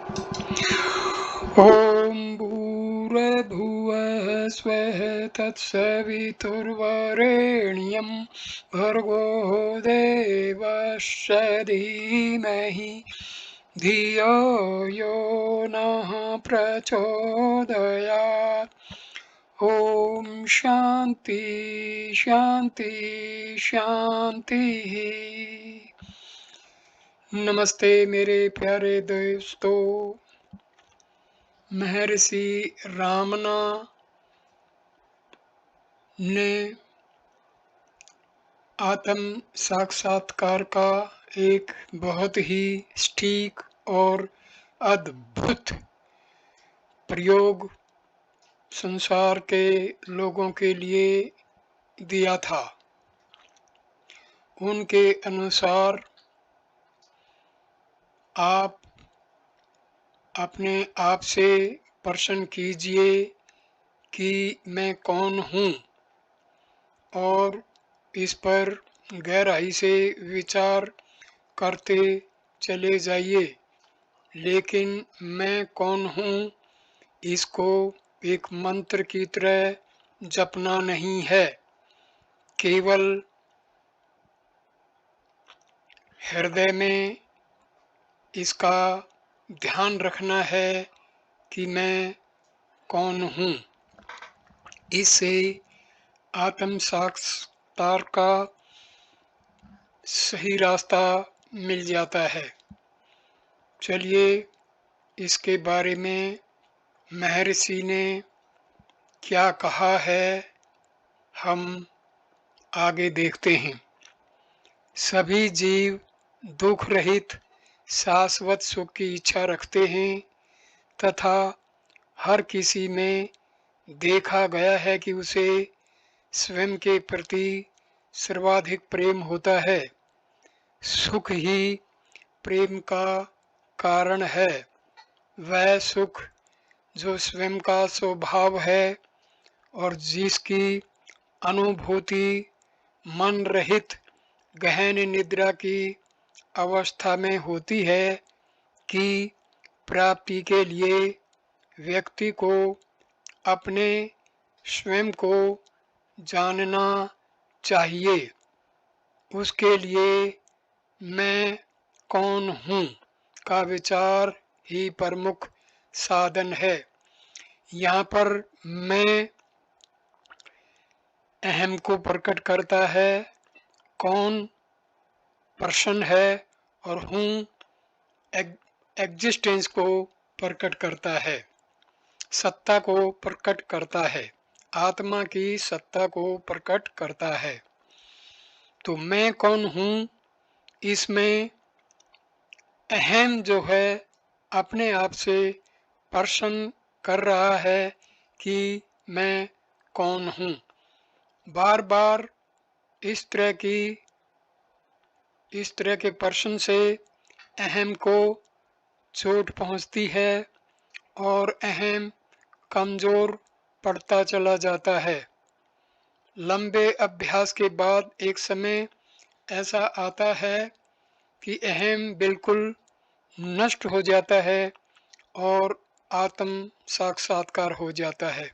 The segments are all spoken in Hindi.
ॐ भूर्भुवः स्वः तत्सवितुर्वरेण्यं भर्गो देवस्य धीमहि धियो यो नः प्रचोदयात्। ॐ शान्ति शान्ति शान्तिः। नमस्ते मेरे प्यारे दोस्तों। महर्षि रामना ने आत्म साक्षात्कार का एक बहुत ही सटीक और अद्भुत प्रयोग संसार के लोगों के लिए दिया था। उनके अनुसार आप अपने आप से प्रश्न कीजिए कि मैं कौन हूँ, और इस पर गहराई से विचार करते चले जाइए। लेकिन मैं कौन हूँ, इसको एक मंत्र की तरह जपना नहीं है, केवल हृदय में इसका ध्यान रखना है कि मैं कौन हूँ। इससे आत्म साक्षात्कार का सही रास्ता मिल जाता है। चलिए इसके बारे में महर्षि ने क्या कहा है, हम आगे देखते हैं। सभी जीव दुख रहित शाश्वत सुख की इच्छा रखते हैं तथा हर किसी में देखा गया है कि उसे स्वयं के प्रति सर्वाधिक प्रेम होता है। सुख ही प्रेम का कारण है। वह सुख जो स्वयं का स्वभाव है और जिसकी अनुभूति मन रहित गहन निद्रा की अवस्था में होती है, कि प्राप्ति के लिए व्यक्ति को अपने स्वयं को जानना चाहिए। उसके लिए मैं कौन हूँ का विचार ही प्रमुख साधन है। यहाँ पर मैं अहम को प्रकट करता है, कौन पर्सन है, और हूँ एग्जिस्टेंस को प्रकट करता है, सत्ता को प्रकट करता है, आत्मा की सत्ता को प्रकट करता है। तो मैं कौन हूँ, इसमें अहम जो है अपने आप से प्रश्न कर रहा है कि मैं कौन हूँ। बार बार इस तरह के प्रश्न से अहम को चोट पहुँचती है और अहम कमज़ोर पड़ता चला जाता है। लंबे अभ्यास के बाद एक समय ऐसा आता है कि अहम बिल्कुल नष्ट हो जाता है और आत्म साक्षात्कार हो जाता है।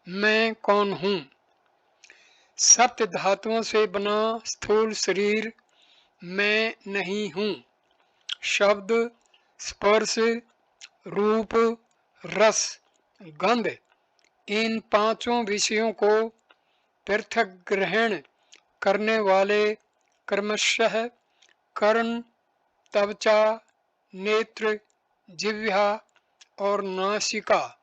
मैं कौन हूँ? सप्त धातुओं से बना स्थूल शरीर मैं नहीं हूँ। शब्द, स्पर्श, रूप, रस, गंध, इन पांचों विषयों को पृथक ग्रहण करने वाले क्रमशः कर्ण, त्वचा, नेत्र, जिह्वा और नासिका,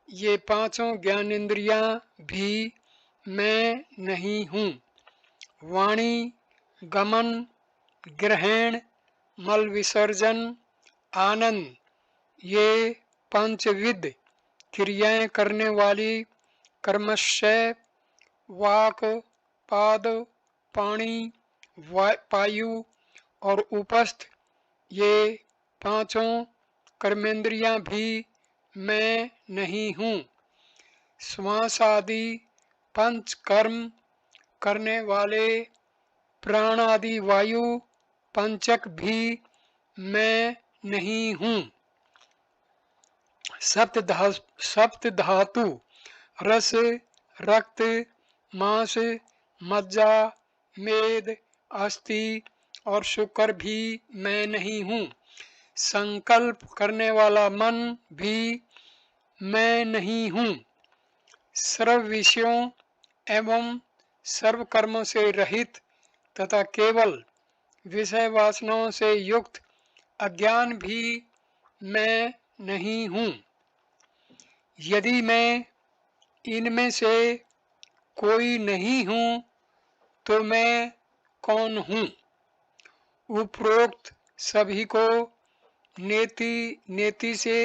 ये पांचों ज्ञानेंद्रियां भी मैं नहीं हूँ। वाणी, गमन, ग्रहण, मल विसर्जन, आनंद, ये पंचविध क्रियाएं करने वाली क्रमशः वाक, पाद, पाणी, पायु और उपस्थ, ये पांचों कर्मेंद्रियां भी मैं नहीं हूँ। श्वास आदि पंच कर्म करने वाले प्राण आदि वायु पंचक भी मैं नहीं हूँ। सप्त धातु रस, रक्त, मांस, मज्जा, मेद, अस्थि और शुक्र भी मैं नहीं हूँ। संकल्प करने वाला मन भी मैं नहीं हूँ। सर्व विषयों एवं सर्व कर्मों से रहित तथा केवल विषय वासनाओं से युक्त अज्ञान भी मैं नहीं हूँ। यदि मैं इनमें से कोई नहीं हूँ तो मैं कौन हूँ? उपरोक्त सभी को नेति नेति से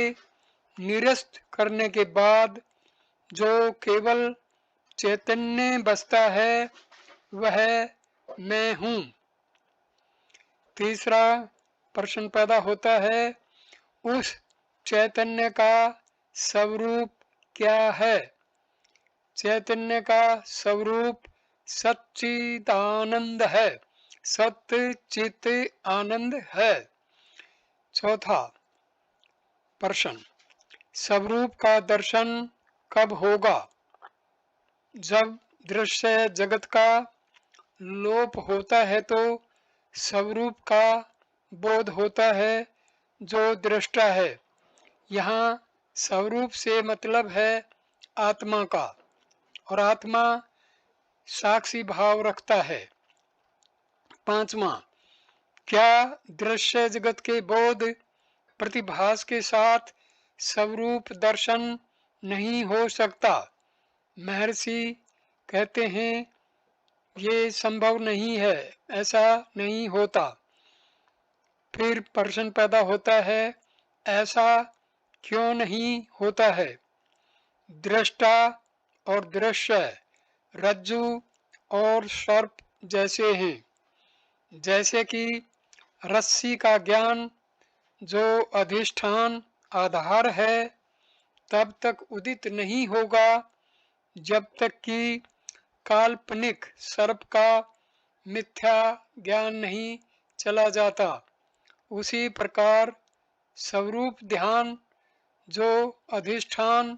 निरस्त करने के बाद जो केवल चैतन्य बसता है वह मैं हूँ। तीसरा प्रश्न पैदा होता है, उस चैतन्य का स्वरूप क्या है? चैतन्य का स्वरूप सच्चिदानंद है, सत्य चित आनंद है। चौथा प्रश्न, स्वरूप का दर्शन कब होगा? जब दृश्य जगत का लोप होता है तो स्वरूप का बोध होता है जो दृष्टा है। यहाँ स्वरूप से मतलब है आत्मा का, और आत्मा साक्षी भाव रखता है। पांचवा, क्या दृश्य जगत के बोध प्रतिभास के साथ स्वरूप दर्शन नहीं हो सकता? महर्षि कहते हैं ये संभव नहीं है, ऐसा नहीं होता। फिर प्रश्न पैदा होता है, ऐसा क्यों नहीं होता है? दृष्टा और दृश्य रज्जु और सर्प जैसे हैं। जैसे कि रस्सी का ज्ञान जो अधिष्ठान आधार है तब तक उदित नहीं होगा जब तक कि काल्पनिक सर्प का मिथ्या ज्ञान नहीं चला जाता। उसी प्रकार स्वरूप ध्यान जो अधिष्ठान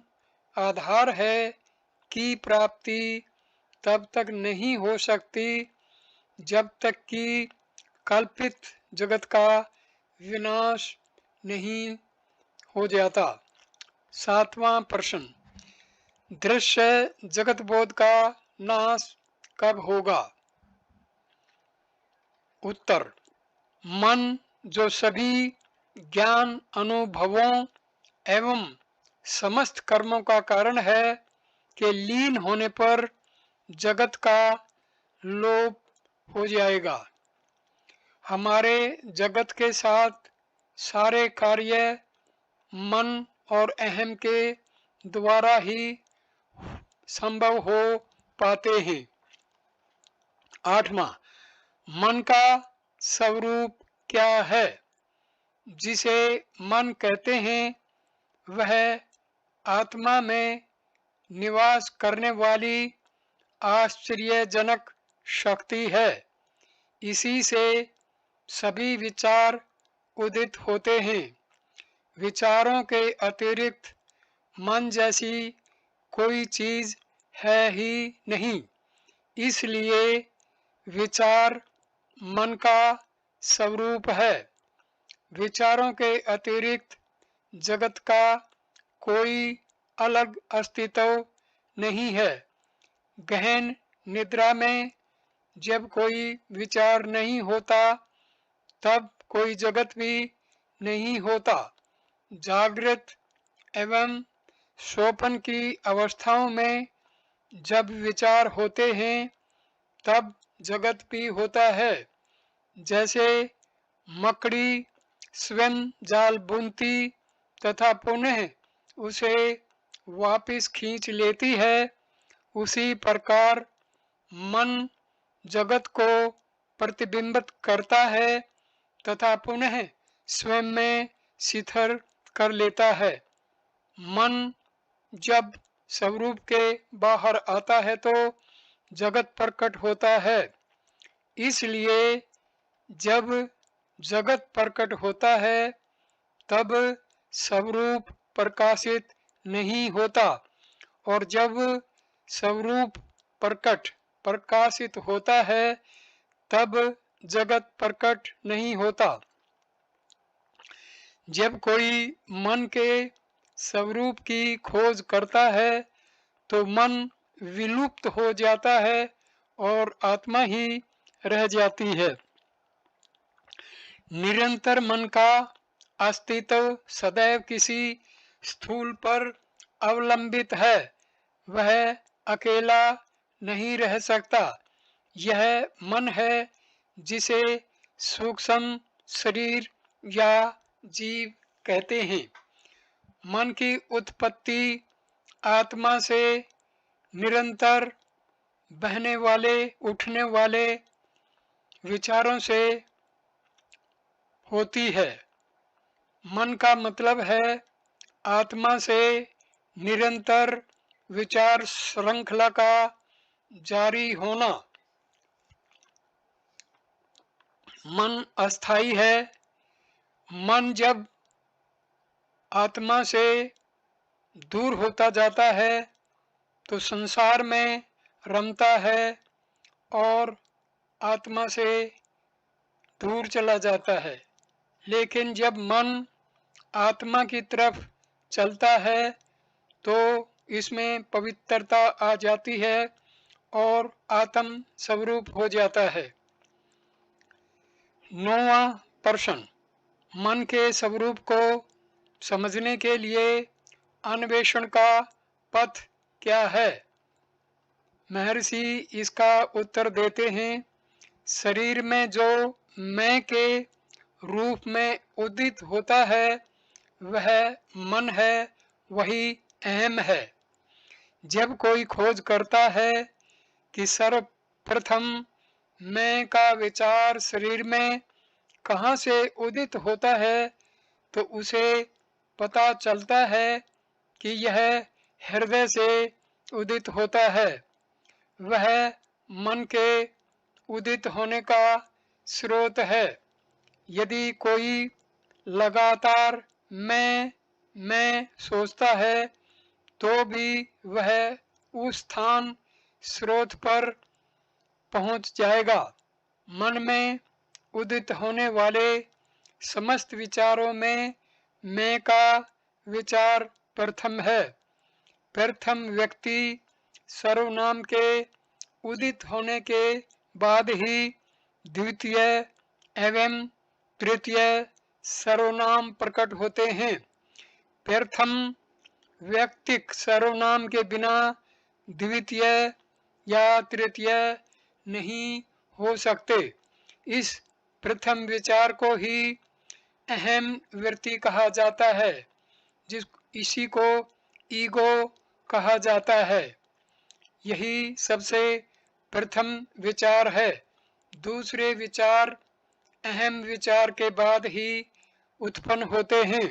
आधार है की प्राप्ति तब तक नहीं हो सकती जब तक कि कल्पित जगत का विनाश नहीं हो जाता। सातवां प्रश्न, दृश्य जगत बोध का नाश कब होगा? उत्तर, मन जो सभी ज्ञान अनुभवों एवं समस्त कर्मों का कारण है के लीन होने पर जगत का लोप हो जाएगा। हमारे जगत के साथ सारे कार्य मन और अहम के द्वारा ही संभव हो पाते हैं। आठवां, मन का स्वरूप क्या है? जिसे मन कहते हैं वह आत्मा में निवास करने वाली आश्चर्यजनक शक्ति है। इसी से सभी विचार उदित होते हैं। विचारों के अतिरिक्त मन जैसी कोई चीज है ही नहीं, इसलिए विचार मन का स्वरूप है। विचारों के अतिरिक्त जगत का कोई अलग अस्तित्व नहीं है। गहन निद्रा में जब कोई विचार नहीं होता तब कोई जगत भी नहीं होता। जागृत एवं स्वप्न की अवस्थाओं में जब विचार होते हैं तब जगत भी होता है। जैसे मकड़ी स्वयं जाल बुनती तथा पुनः उसे वापस खींच लेती है, उसी प्रकार मन जगत को प्रतिबिंबित करता है तथा पुनः स्वयं में शिथिल कर लेता है। मन जब स्वरूप के बाहर आता है तो जगत प्रकट होता है। इसलिए जब जगत प्रकट होता है तब स्वरूप प्रकाशित नहीं होता, और जब स्वरूप प्रकाशित होता है तब जगत प्रकट नहीं होता। जब कोई मन के स्वरूप की खोज करता है तो मन विलुप्त हो जाता है और आत्मा ही रह जाती है। निरंतर मन का अस्तित्व सदैव किसी स्थूल पर अवलंबित है, वह अकेला नहीं रह सकता। यह मन है जिसे सूक्ष्म शरीर या जीव कहते हैं। मन की उत्पत्ति आत्मा से निरंतर बहने वाले उठने वाले विचारों से होती है। मन का मतलब है आत्मा से निरंतर विचार श्रृंखला का जारी होना। मन अस्थाई है। मन जब आत्मा से दूर होता जाता है तो संसार में रमता है और आत्मा से दूर चला जाता है। लेकिन जब मन आत्मा की तरफ चलता है तो इसमें पवित्रता आ जाती है और आत्म स्वरूप हो जाता है। 9वां प्रश्न, मन के स्वरूप को समझने के लिए अन्वेषण का पथ क्या है? महर्षि इसका उत्तर देते हैं, शरीर में जो मैं के रूप में उदित होता है वह मन है, वही अहम है। जब कोई खोज करता है कि सर्वप्रथम मैं का विचार शरीर में कहाँ से उदित होता है तो उसे पता चलता है कि यह हृदय से उदित होता है। वह मन के उदित होने का स्रोत है। यदि कोई लगातार मैं सोचता है तो भी वह उस स्थान स्रोत पर पहुंच जाएगा। मन में उदित होने वाले समस्त विचारों में मैं का विचार प्रथम है। प्रथम व्यक्ति सर्वनाम के उदित होने के बाद ही द्वितीय एवं तृतीय सर्वनाम प्रकट होते हैं। प्रथम व्यक्तिक सर्वनाम के बिना द्वितीय या तृतीय नहीं हो सकते। इस प्रथम विचार को ही अहम वृत्ति कहा जाता है, इसी को ईगो कहा जाता है। यही सबसे प्रथम विचार है। दूसरे विचार अहम विचार के बाद ही उत्पन्न होते हैं।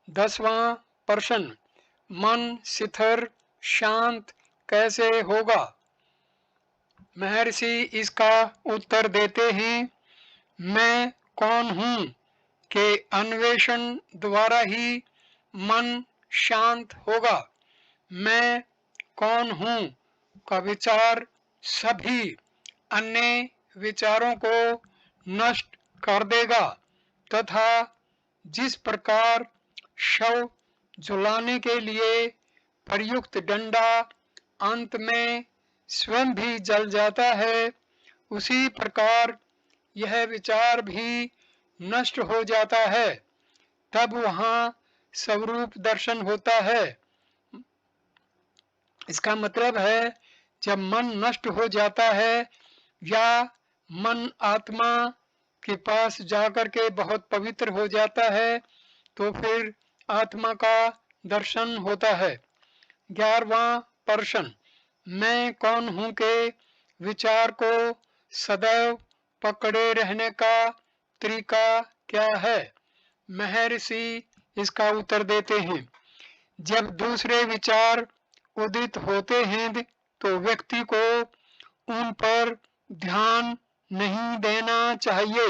10वां प्रश्न, मन स्थिर शांत कैसे होगा? महर्षि इसका उत्तर देते हैं, मैं कौन हूँ के अन्वेषण द्वारा ही मन शांत होगा। मैं कौन हूँ का विचार सभी अन्य विचारों को नष्ट कर देगा तथा जिस प्रकार शव जलाने के लिए प्रयुक्त डंडा अंत में स्वयं भी जल जाता है, उसी प्रकार यह विचार भी नष्ट हो जाता है। तब वहाँ स्वरूप दर्शन होता है। इसका मतलब है जब मन नष्ट हो जाता है या मन आत्मा के पास जाकर के बहुत पवित्र हो जाता है तो फिर आत्मा का दर्शन होता है। 11वां प्रश्न, मैं कौन हूँ के विचार को सदैव पकड़े रहने का तरीका क्या है? महर्षि इसका उत्तर देते हैं, जब दूसरे विचार उदित होते हैं तो व्यक्ति को उन पर ध्यान नहीं देना चाहिए,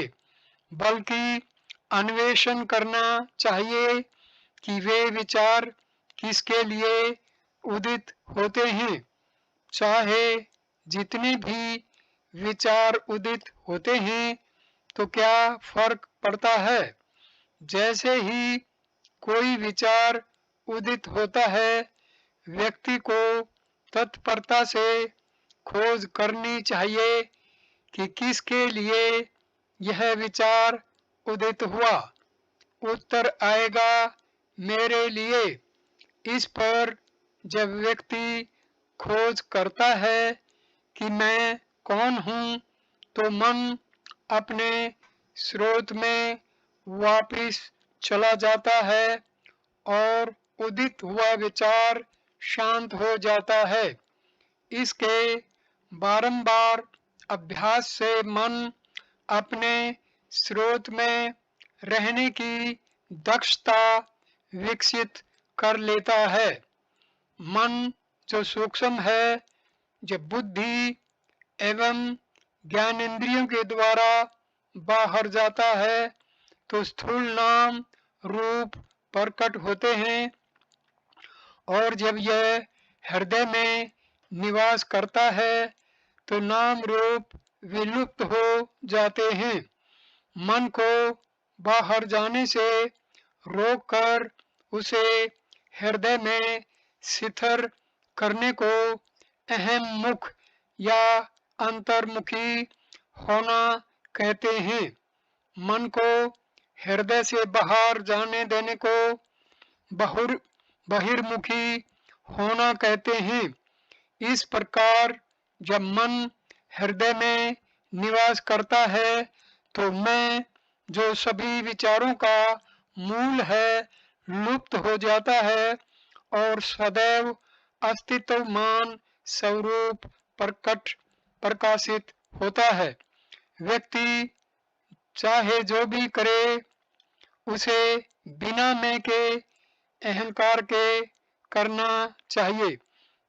बल्कि अन्वेषण करना चाहिए कि वे विचार किसके लिए उदित होते हैं। चाहे जितने भी विचार उदित होते हैं तो क्या फर्क पड़ता है। जैसे ही कोई विचार उदित होता है, व्यक्ति को तत्परता से खोज करनी चाहिए कि किसके लिए यह विचार उदित हुआ। उत्तर आएगा मेरे लिए। इस पर जब व्यक्ति खोज करता है कि मैं कौन हूँ, तो मन अपने स्रोत में वापिस चला जाता है और उदित हुआ विचार शांत हो जाता है। इसके बारंबार अभ्यास से मन अपने स्रोत में रहने की दक्षता विकसित कर लेता है। मन जो सूक्ष्म है, जब बुद्धि एवं ज्ञानेंद्रियों के द्वारा बाहर जाता है तो स्थूल नाम रूप प्रकट होते हैं, और जब यह हृदय में निवास करता है तो नाम रूप विलुप्त हो जाते हैं। मन को बाहर जाने से रोककर उसे हृदय में स्थिर करने को अहम मुख या अंतर्मुखी होना कहते हैं। मन को हृदय से बाहर जाने देने को बहिर्मुखी होना कहते हैं। इस प्रकार जब मन हृदय में निवास करता है तो मैं जो सभी विचारों का मूल है लुप्त हो जाता है और सदैव अस्तित्वमान स्वरूप प्रकाशित होता है। व्यक्ति चाहे जो भी करे उसे बिना मैं के अहंकार के करना चाहिए।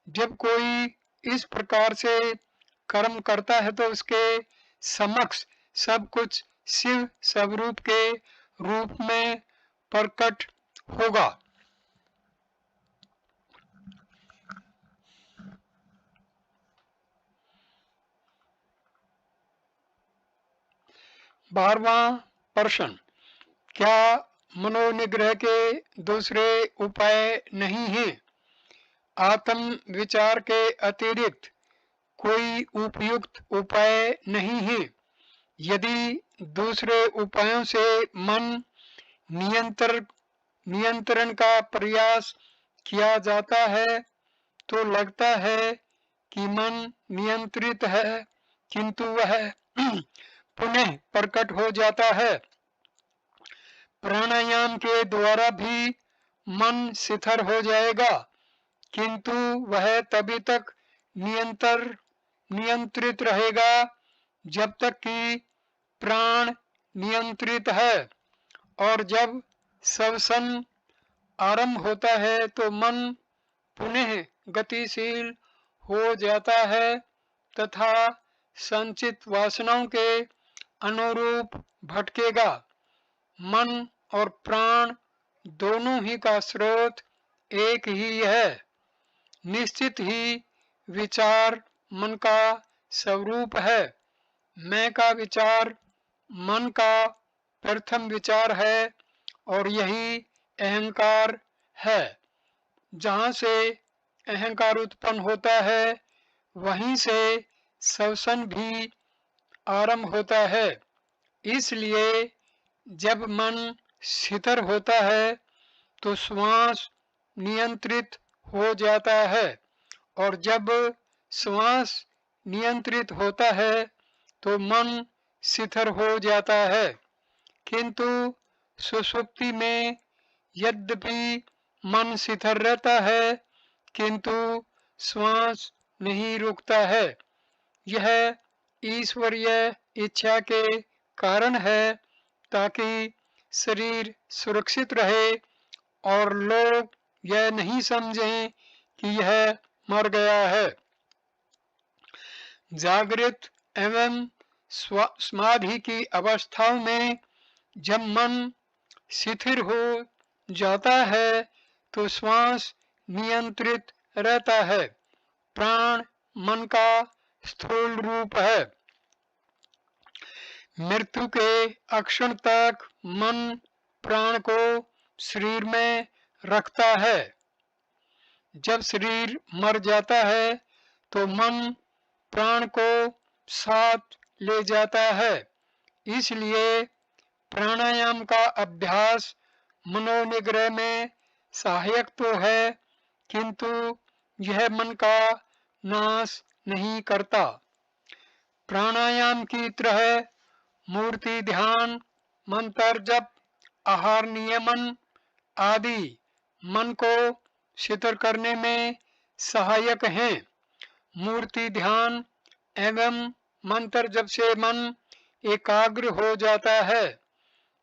जब कोई इस प्रकार से कर्म करता है तो उसके समक्ष सब कुछ शिव स्वरूप के रूप में प्रकट होगा। 12वां प्रश्न, क्या मनोनिग्रह के दूसरे उपाय नहीं हैं? आत्म विचार के अतिरिक्त कोई उपयुक्त उपाय नहीं है। यदि दूसरे उपायों से मन नियंत्रण का प्रयास किया जाता है तो लगता है कि मन नियंत्रित है, किंतु वह पुनः प्रकट हो जाता है। प्राणायाम के द्वारा भी मन स्थिर हो जाएगा, किंतु वह तभी तक नियंत्रित रहेगा जब तक कि प्राण नियंत्रित है, और जब श्वसन आरंभ होता है तो मन पुनः गतिशील हो जाता है तथा संचित वासनाओं के अनुरूप भटकेगा। मन और प्राण दोनों ही का स्रोत एक ही है। निश्चित ही विचार मन का स्वरूप है। मैं का विचार मन का प्रथम विचार है और यही अहंकार है। जहाँ से अहंकार उत्पन्न होता है वहीं से श्वसन भी आरंभ होता है। इसलिए जब मन स्थिर होता है तो श्वास नियंत्रित हो जाता है, और जब श्वास नियंत्रित होता है तो मन स्थिर हो जाता है। किंतु सुषुप्ति में यद्यपि मन स्थिर रहता है किंतु श्वास नहीं रुकता है। यह ईश्वरीय इच्छा के कारण है ताकि शरीर सुरक्षित रहे और लोग यह नहीं समझें कि यह मर गया है। जागृत एवं समाधि की अवस्थाओं में जब मन शिथिल हो जाता है तो श्वास नियंत्रित रहता है। प्राण मन का स्थूल रूप है। मृत्यु के अक्षण तक मन प्राण को शरीर में रखता है। जब शरीर मर जाता है तो मन प्राण को साथ ले जाता है। इसलिए प्राणायाम का अभ्यास मनोनिग्रह में सहायक तो है, किंतु यह मन का नाश नहीं करता। प्राणायाम की तरह मूर्ति ध्यान, मंत्र जप, आहार नियमन आदि मन को शिथिल करने में सहायक हैं। मूर्ति ध्यान एवं मंत्र जप से मन एकाग्र हो जाता है।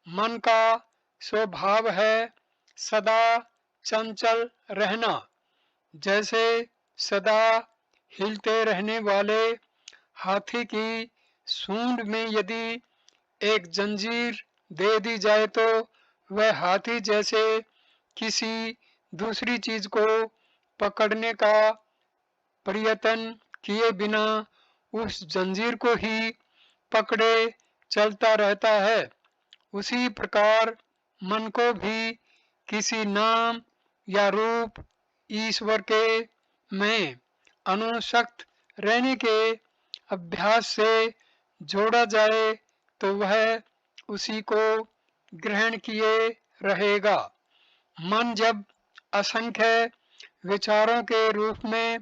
मन का स्वभाव है सदा चंचल रहना। जैसे सदा हिलते रहने वाले हाथी की सूंड में यदि एक जंजीर दे दी जाए तो वह हाथी जैसे किसी दूसरी चीज को पकड़ने का प्रयत्न किए बिना उस जंजीर को ही पकड़े चलता रहता है। उसी प्रकार मन को भी किसी नाम या रूप ईश्वर के में अनुसक्त रहने के अभ्यास से जोड़ा जाए तो वह उसी को ग्रहण किए रहेगा। मन जब असंख्य विचारों के रूप में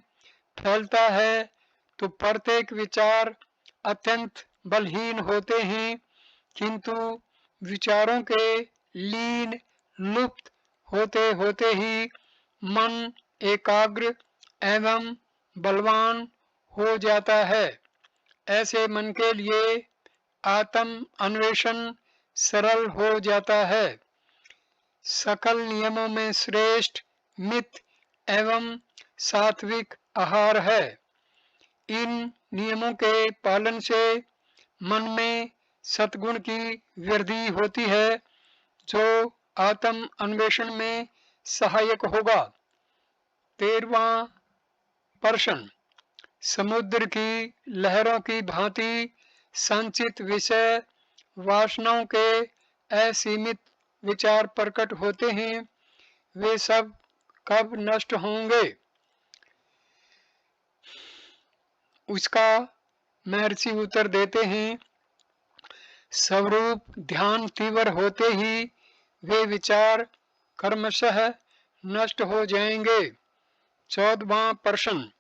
फैलता है तो प्रत्येक विचार अत्यंत बलहीन होते हैं, किंतु विचारों के लीन लुप्त होते होते ही मन एकाग्र एवं बलवान हो जाता है। ऐसे मन के लिए आत्म अन्वेषण सरल हो जाता है। सकल नियमों में श्रेष्ठ मित एवं सात्विक आहार है। इन नियमों के पालन से मन में सद्गुण की वृद्धि होती है, जो आत्म अन्वेषण में सहायक होगा। 13वां प्रश्न, समुद्र की लहरों की भांति संचित विषय वासनाओं के असीमित विचार प्रकट होते हैं, वे सब कब नष्ट होंगे? उसका महर्षि उत्तर देते हैं, स्वरूप ध्यान तीव्र होते ही वे विचार क्रमशः नष्ट हो जाएंगे। 14वां प्रश्न,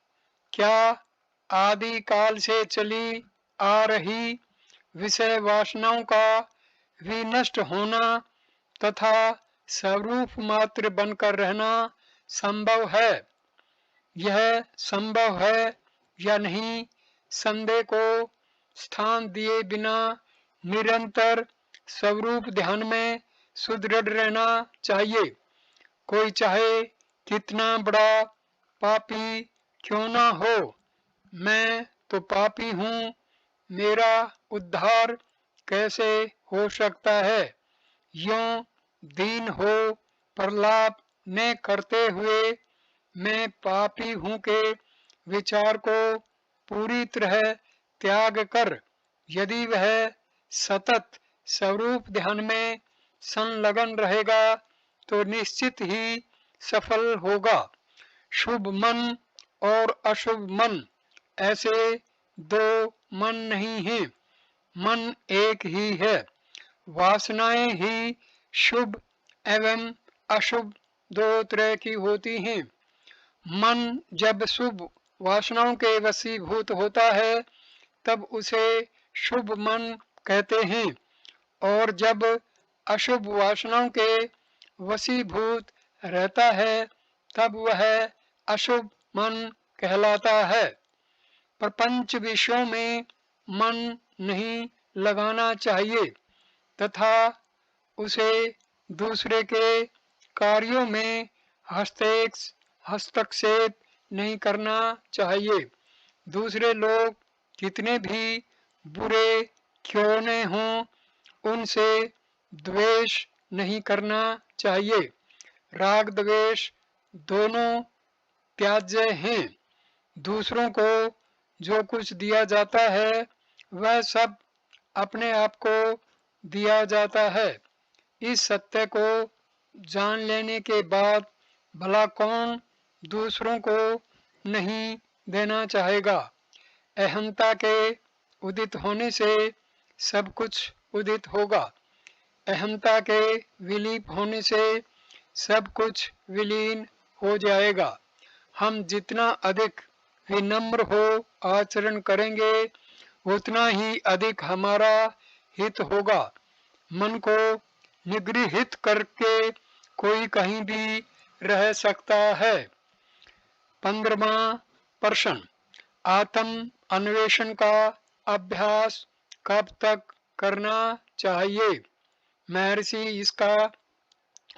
क्या आदि काल से चली आ रही विषय वासनाओं का विनष्ट होना तथा स्वरूप मात्र बनकर रहना संभव है? यह संभव है या नहीं, संदेह को स्थान दिए बिना निरंतर स्वरूप ध्यान में सुदृढ़ रहना चाहिए। कोई चाहे कितना बड़ा पापी क्यों ना हो, मैं तो पापी हूँ, मेरा उद्धार कैसे हो सकता है, यूं दीन हो प्रलाप न करते हुए मैं पापी हूँ के विचार को पूरी तरह त्याग कर यदि वह सतत स्वरूप ध्यान में संलग्न रहेगा तो निश्चित ही सफल होगा। शुभ मन और अशुभ मन ऐसे दो मन नहीं हैं, मन एक ही है। वासनाएं ही शुभ एवं अशुभ दो तरह की होती हैं। मन जब शुभ वासनाओं के वशीभूत होता है तब उसे शुभ मन कहते हैं, और जब अशुभ वासनाओं के वशीभूत रहता है तब वह अशुभ मन कहलाता है। प्रपंच विषयों में मन नहीं लगाना चाहिए तथा उसे दूसरे के कार्यों में हस्तक्षेप नहीं करना चाहिए। दूसरे लोग कितने भी बुरे क्यों न हों, उनसे द्वेष नहीं करना चाहिए। राग द्वेष दोनों त्याज्य हैं। दूसरों को जो कुछ दिया जाता है वह सब अपने आप को दिया जाता है। इस सत्य को जान लेने के बाद भला कौन दूसरों को नहीं देना चाहेगा। अहंता के उदित होने से सब कुछ उदित होगा। अहंता के विलीप होने से सब कुछ विलीन हो जाएगा। हम जितना अधिक विनम्र हो आचरण करेंगे उतना ही अधिक हमारा हित होगा। मन को निगृहित करके कोई कहीं भी रह सकता है। 15वां प्रश्न, आत्म अन्वेषण का अभ्यास कब तक करना चाहिए। महर्षि इसका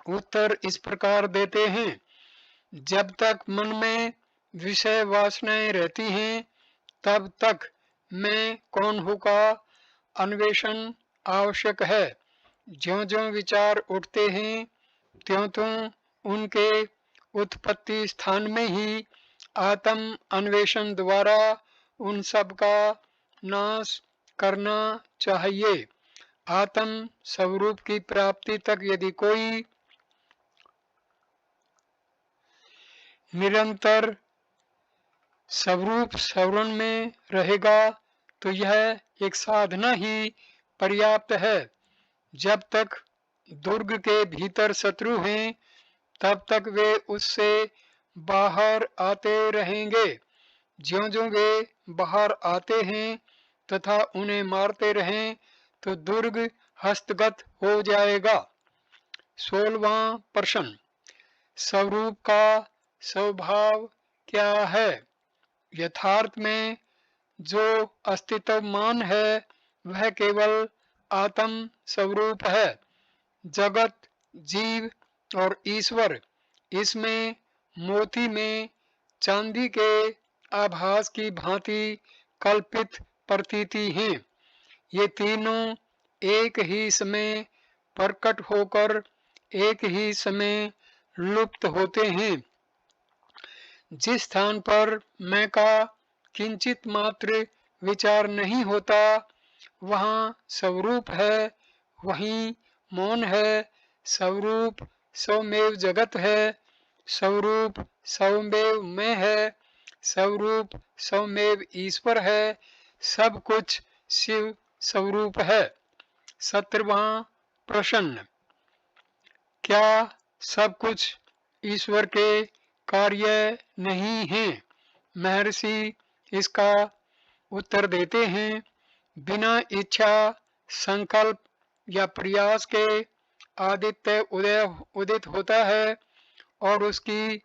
उत्तर इस प्रकार देते हैं, जब तक मन में विषय वासनाएं रहती हैं तब तक मैं कौन हूँ का अन्वेषण आवश्यक है। ज्यों-ज्यों विचार उठते हैं त्यों-त्यों उनके उत्पत्ति स्थान में ही आत्म अन्वेषण द्वारा उन सब का नाश करना चाहिए। आत्म स्वरूप की प्राप्ति तक यदि कोई निरंतर स्वरूप स्मरण में रहेगा तो यह एक साधना ही पर्याप्त है। जब तक दुर्ग के भीतर शत्रु हैं तब तक वे उससे बाहर आते रहेंगे। ज्यों-ज्यों वे बाहर आते हैं तथा उन्हें मारते रहें तो दुर्ग हस्तगत हो जाएगा। 16वां प्रश्न, स्वरूप का स्वभाव क्या है। यथार्थ में जो अस्तित्वमान है वह केवल आत्म स्वरूप है। जगत, जीव और ईश्वर इसमें मोती में चांदी के आभास की भांति कल्पित प्रतीति हैं। ये तीनों एक ही समय प्रकट होकर एक ही समय लुप्त होते हैं। जिस स्थान पर मैं का किंचित मात्र विचार नहीं होता वहाँ स्वरूप है, वहीं मौन है। स्वरूप स्वमेव जगत है, स्वरूप स्वमेव मैं है, स्वरूप स्वमेव ईश्वर है, सब कुछ शिव स्वरूप है। 17वां प्रश्न, क्या सब कुछ ईश्वर के कार्य नहीं है। महर्षि इसका उत्तर देते हैं, बिना इच्छा, संकल्प या प्रयास के आदित्य उदित होता है और उसकी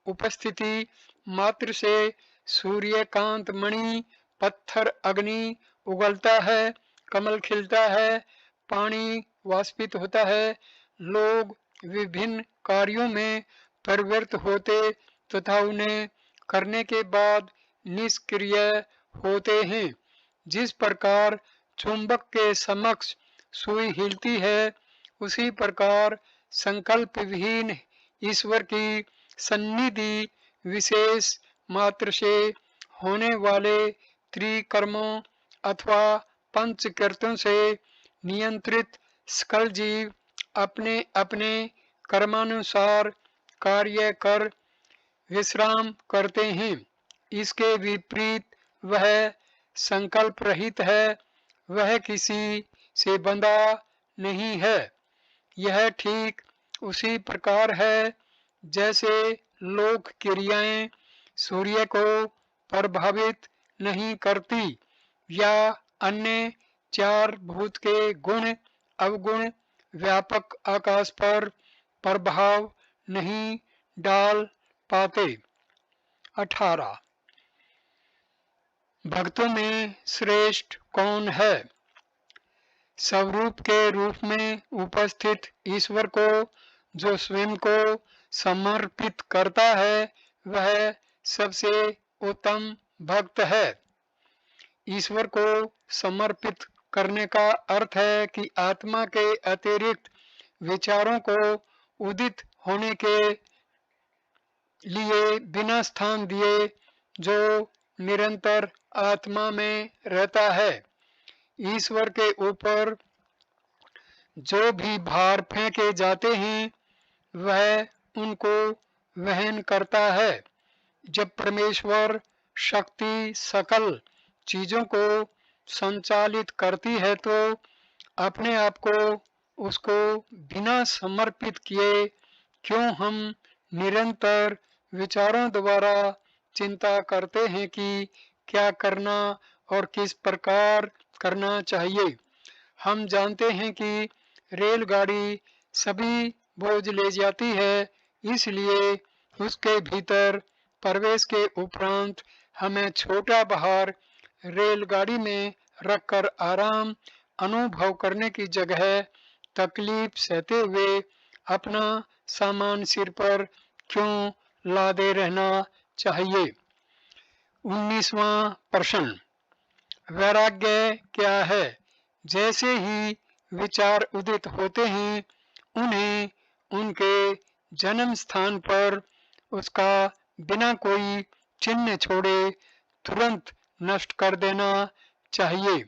उपस्थिति मात्र से सूर्यकांत मणि, पत्थर, अग्नि उगलता है, कमल खिलता है, पानी वाष्पित होता है, लोग विभिन्न कार्यों में प्रवृत्त होते तथा उन्हें करने के बाद निष्क्रिय होते हैं। जिस प्रकार चुंबक के समक्ष सुई हिलती है उसी प्रकार संकल्प विहीन ईश्वर की सन्निधि विशेष मात्र से होने वाले त्रिकर्मों अथवा पंचकृतों से नियंत्रित सकल जीव अपने अपने कर्मानुसार कार्य कर विश्राम करते हैं। इसके विपरीत वह संकल्प रहित है, वह किसी से बंधा नहीं है। यह ठीक उसी प्रकार है जैसे लोक क्रियाएं सूर्य को प्रभावित नहीं करती या अन्य चार भूत के गुण अवगुण व्यापक आकाश पर प्रभाव नहीं डाल पाते। 18 भक्तों में श्रेष्ठ कौन है। स्वरूप के रूप में उपस्थित ईश्वर को जो स्वयं को समर्पित करता है वह सबसे उत्तम भक्त है। ईश्वर को समर्पित करने का अर्थ है कि आत्मा के अतिरिक्त विचारों को उदित होने के लिए बिना स्थान दिए जो निरंतर आत्मा में रहता है। ईश्वर के ऊपर जो भी भार फेंके जाते हैं वह उनको वहन करता है। जब परमेश्वर शक्ति सकल चीजों को संचालित करती है तो अपने आप को उसको बिना समर्पित किए क्यों हम निरंतर विचारों द्वारा चिंता करते हैं कि क्या करना और किस प्रकार करना चाहिए। हम जानते हैं कि रेलगाड़ी सभी बोझ ले जाती है, इसलिए उसके भीतर प्रवेश के उपरांत हमें छोटा बाहर रेलगाड़ी में रखकर आराम अनुभव करने की जगह तकलीफ सहते हुए अपना सामान सिर पर क्यों लादे रहना चाहिए। 19वां प्रश्न, वैराग्य क्या है? जैसे ही विचार उदित होते हैं उन्हें उनके जन्म स्थान पर उसका बिना कोई चिन्ह छोड़े तुरंत नष्ट कर देना चाहिए।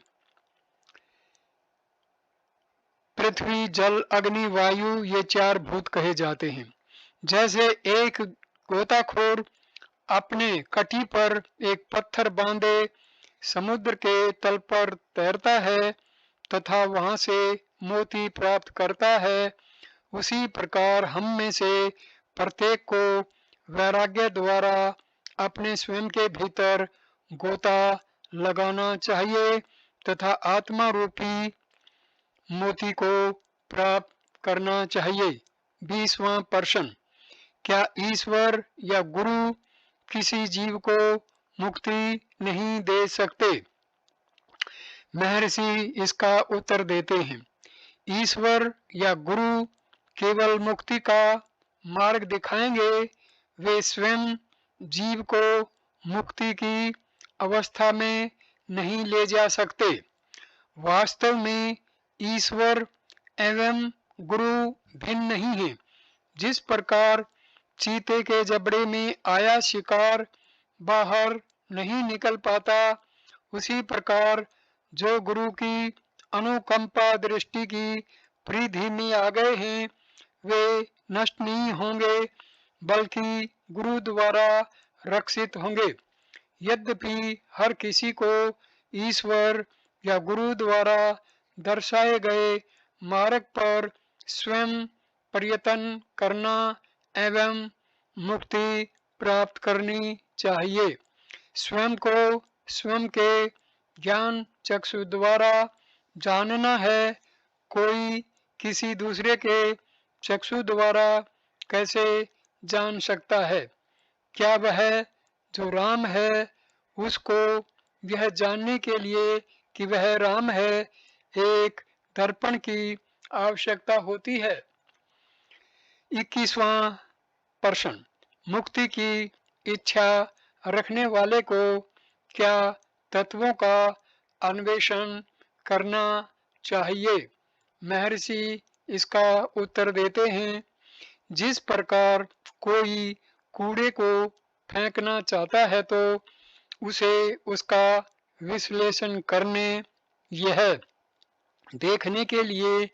पृथ्वी, जल, अग्नि, वायु ये 4 भूत कहे जाते हैं। जैसे एक गोताखोर अपने कटी पर एक पत्थर बांधे समुद्र के तल पर तैरता है तथा वहां से मोती प्राप्त करता है, उसी प्रकार हम में से प्रत्येक को वैराग्य द्वारा अपने स्वयं के भीतर गोता लगाना चाहिए तथा आत्मा रूपी मोती को प्राप्त करना चाहिए। 20वां प्रश्न, क्या ईश्वर या गुरु किसी जीव को मुक्ति नहीं दे सकते? महर्षि इसका उत्तर देते हैं, ईश्वर या गुरु केवल मुक्ति का मार्ग दिखाएंगे, वे स्वयं जीव को मुक्ति की अवस्था में नहीं ले जा सकते। वास्तव में ईश्वर एवं गुरु भिन्न नहीं है। जिस प्रकार चीते के जबड़े में आया शिकार बाहर नहीं निकल पाता, उसी प्रकार जो गुरु की अनुकंपा दृष्टि की परिधि में आ गए हैं वे नष्ट नहीं होंगे बल्कि गुरु द्वारा रक्षित होंगे। यद्यपि हर किसी को ईश्वर या गुरु द्वारा दर्शाए गए मार्ग पर स्वयं प्रयत्न करना एवं मुक्ति प्राप्त करनी चाहिए। स्वयं को स्वयं के ज्ञान चक्षु द्वारा जानना है, कोई किसी दूसरे के चक्षु द्वारा कैसे जान सकता है? क्या वह जो राम है उसको यह जानने के लिए कि वह राम है एक दर्पण की आवश्यकता होती है? 21वां प्रश्न, मुक्ति की इच्छा रखने वाले को क्या तत्वों का अन्वेषण करना चाहिए? महर्षि इसका उत्तर देते हैं, जिस प्रकार कोई कूड़े को फेंकना चाहता है तो उसे उसका विश्लेषण करने यह देखने के लिए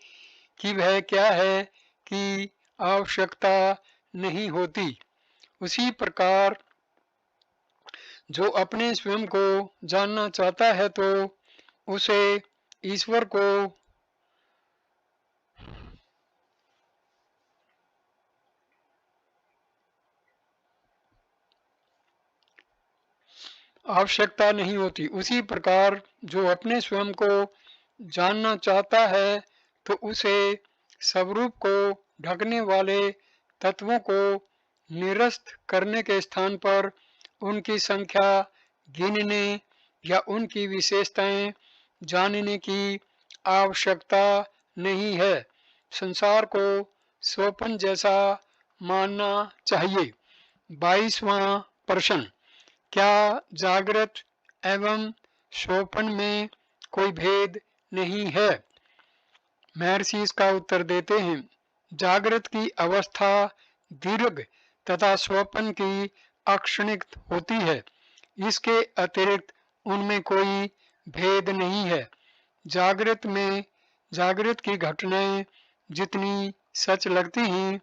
कि वह क्या है कि आवश्यकता नहीं होती, उसी प्रकार जो अपने स्वयं को जानना चाहता है तो उसे ईश्वर को आवश्यकता नहीं होती, उसी प्रकार जो अपने स्वयं को जानना चाहता है तो उसे स्वरूप को ढकने वाले तत्वों को निरस्त करने के स्थान पर उनकी संख्या गिनने या उनकी विशेषताएं जानने की आवश्यकता नहीं है। संसार को स्वप्न जैसा मानना चाहिए। 22वां प्रश्न, क्या जागृत एवं स्वप्न में कोई भेद नहीं है? महर्षि इसका उत्तर देते हैं, जागृत की अवस्था दीर्घ तथा स्वप्न की अक्षणिक होती है। इसके अतिरिक्त उनमें कोई भेद नहीं है। जागृत में जागृत की घटनाएं जितनी सच लगती हैं,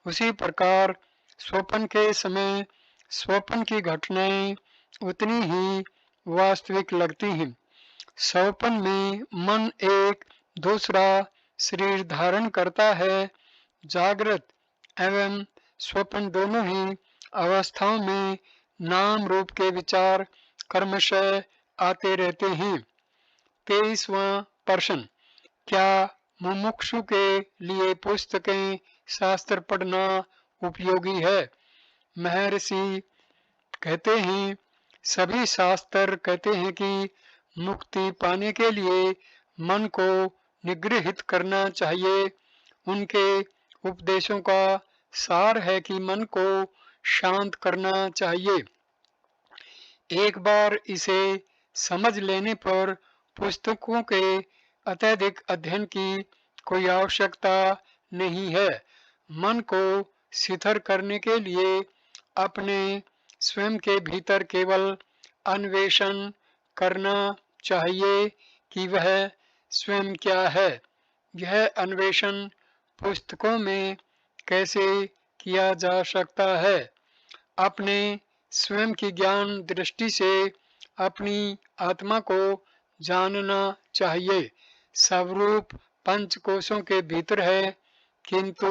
उसी प्रकार स्वप्न के समय स्वप्न की घटनाएं उतनी ही वास्तविक लगती हैं। स्वप्न में मन एक दूसरा शरीर धारण करता है। जागृत एवं स्वप्न दोनों ही अवस्थाओं में नाम रूप के विचार क्रमशः आते रहते हैं। 23वां प्रश्न, क्या मुमुक्षु के लिए पुस्तकें शास्त्र पढ़ना उपयोगी है? महर्षि कहते हैं, सभी शास्त्र कहते हैं कि मुक्ति पाने के लिए मन को निगृहित करना चाहिए। उनके उपदेशों का सार है कि मन को शांत करना चाहिए। एक बार इसे समझ लेने पर पुस्तकों के अत्यधिक अध्ययन की कोई आवश्यकता नहीं है। मन को शिथिल करने के लिए अपने स्वयं के भीतर केवल अन्वेषण करना चाहिए कि वह स्वयं क्या है। यह अन्वेषण पुस्तकों में कैसे किया जा सकता है? अपने स्वयं की ज्ञान दृष्टि से अपनी आत्मा को जानना चाहिए। स्वरूप पंचकोशों के भीतर है, किंतु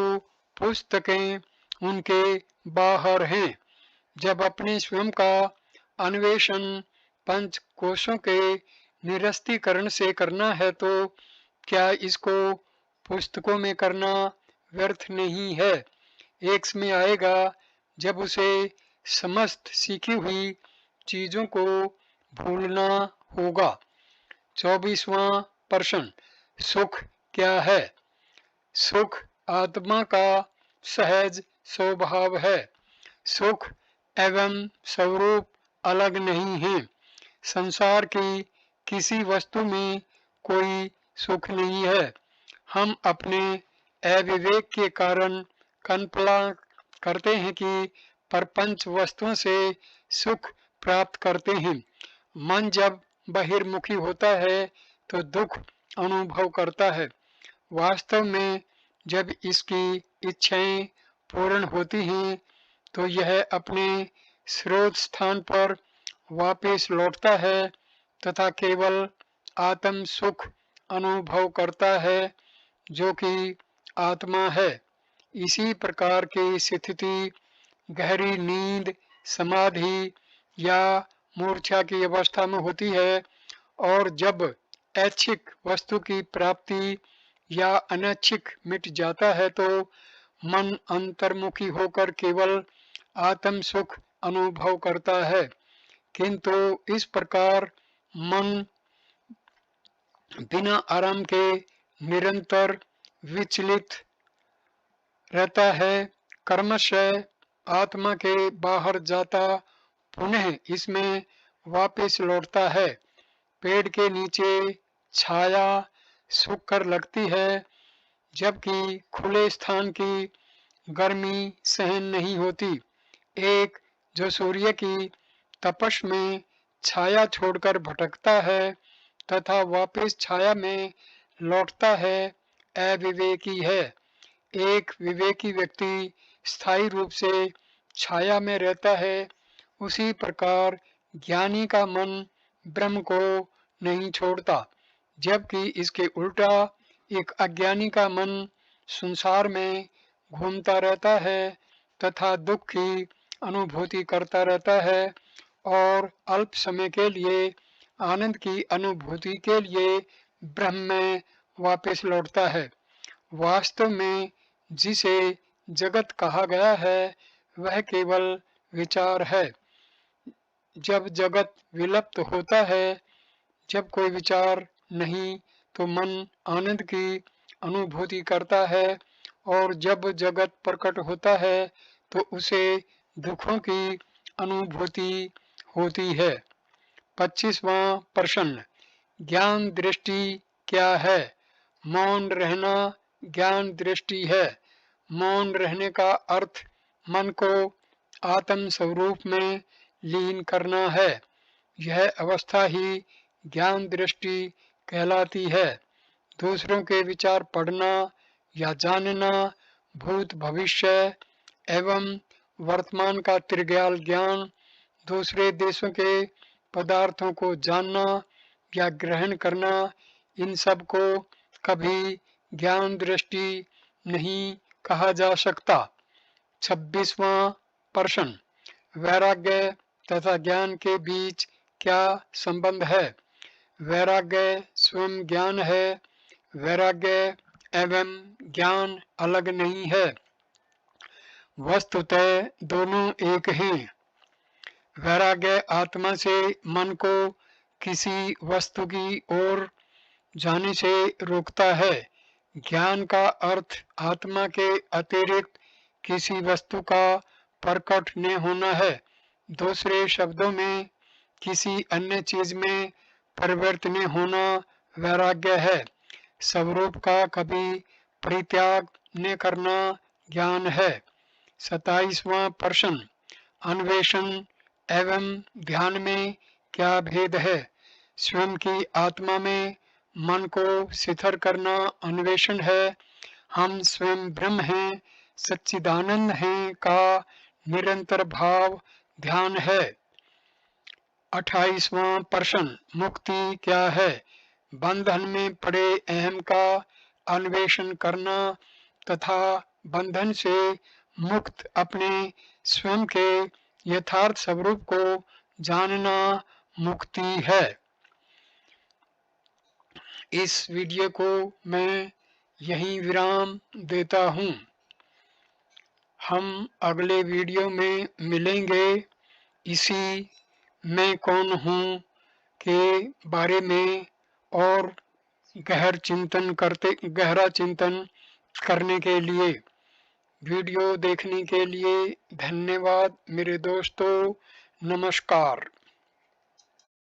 पुस्तकें उनके बाहर हैं। जब अपने स्वयं का अन्वेषण पंचकोशों के निरस्तीकरण से करना है, तो क्या इसको पुस्तकों में करना व्यर्थ नहीं है। एक समय आएगा जब उसे समस्त सीखी हुई चीजों को भूलना होगा। 24वां प्रश्न, सुख क्या है? सुख आत्मा का सहज स्वभाव है। सुख एवं स्वरूप अलग नहीं है। संसार की किसी वस्तु में कोई सुख नहीं है। हम अपने अविवेक के कारण कल्पना करते हैं कि प्रपंच वस्तुओं से सुख प्राप्त करते हैं। मन जब बहिर्मुखी होता है तो दुख अनुभव करता है। वास्तव में जब इसकी इच्छाएं पूर्ण होती हैं तो यह अपने स्रोत स्थान पर वापस लौटता है तथा केवल आत्म सुख अनुभव करता है, जो कि आत्मा है। इसी प्रकार की स्थिति गहरी नींद, समाधि या मूर्छा की अवस्था में होती है, और जब ऐच्छिक वस्तु की प्राप्ति या अनैच्छिक मिट जाता है तो मन अंतर्मुखी होकर केवल आत्म सुख अनुभव करता है। किंतु इस प्रकार मन बिना आराम के निरंतर विचलित रहता है, क्रमशः आत्मा के बाहर जाता पुनः इसमें वापस लौटता है। पेड़ के नीचे छाया सुखकर लगती है, जबकि खुले स्थान की गर्मी सहन नहीं होती। एक जो सूर्य की तपश में छाया छोड़कर भटकता है तथा वापस छाया में लौटता है, अविवेकी है। एक विवेकी व्यक्ति स्थायी रूप से छाया में रहता है। उसी प्रकार ज्ञानी का मन ब्रह्म को नहीं छोड़ता, जबकि इसके उल्टा एक अज्ञानी का मन संसार में घूमता रहता है तथा दुख की अनुभूति करता रहता है और अल्प समय के लिए आनंद की अनुभूति के लिए ब्रह्म में वापस लौटता है। वास्तव में जिसे जगत कहा गया है वह केवल विचार है। जब जगत विलुप्त होता है, जब कोई विचार नहीं, तो मन आनंद की अनुभूति करता है, और जब जगत प्रकट होता है तो उसे दुखों की अनुभूति होती है। 25वां प्रश्न, ज्ञान दृष्टि क्या है? मौन रहना ज्ञान दृष्टि है। मौन रहने का अर्थ मन को आत्म स्वरूप में लीन करना है। यह अवस्था ही ज्ञान दृष्टि कहलाती है। दूसरों के विचार पढ़ना या जानना, भूत भविष्य एवं वर्तमान का त्रिज्ञान ज्ञान, दूसरे देशों के पदार्थों को जानना या ग्रहण करना, इन सब को कभी ज्ञान दृष्टि नहीं कहा जा सकता। 26वां प्रश्न, वैराग्य तथा ज्ञान के बीच क्या संबंध है? वैराग्य स्वयं ज्ञान है। वैराग्य एवं ज्ञान अलग नहीं है, वस्तुतः दोनों एक हैं। वैराग्य आत्मा से मन को किसी वस्तु की ओर जाने से रोकता है। ज्ञान का अर्थ आत्मा के अतिरिक्त किसी वस्तु का प्रकट न होना है। दूसरे शब्दों में किसी अन्य चीज में परिवर्तन होना वैराग्य है। स्वरूप का कभी परित्याग न करना ज्ञान है। 27वां प्रश्न, अन्वेषण एवं ध्यान में क्या भेद है? स्वयं की आत्मा में मन को स्थिर करना अन्वेषण है। हम स्वयं ब्रह्म हैं, सच्चिदानंद हैं का निरंतर भाव ध्यान है। 28वां प्रश्न, मुक्ति क्या है? बंधन में पड़े अहम का अन्वेषण करना तथा बंधन से मुक्त अपने स्वयं के यथार्थ स्वरूप को जानना मुक्ति है। इस वीडियो को मैं यहीं विराम देता हूँ। हम अगले वीडियो में मिलेंगे। इसी मैं कौन हूँ के बारे में और गहरा चिंतन करने के लिए। वीडियो देखने के लिए धन्यवाद मेरे दोस्तों। नमस्कार।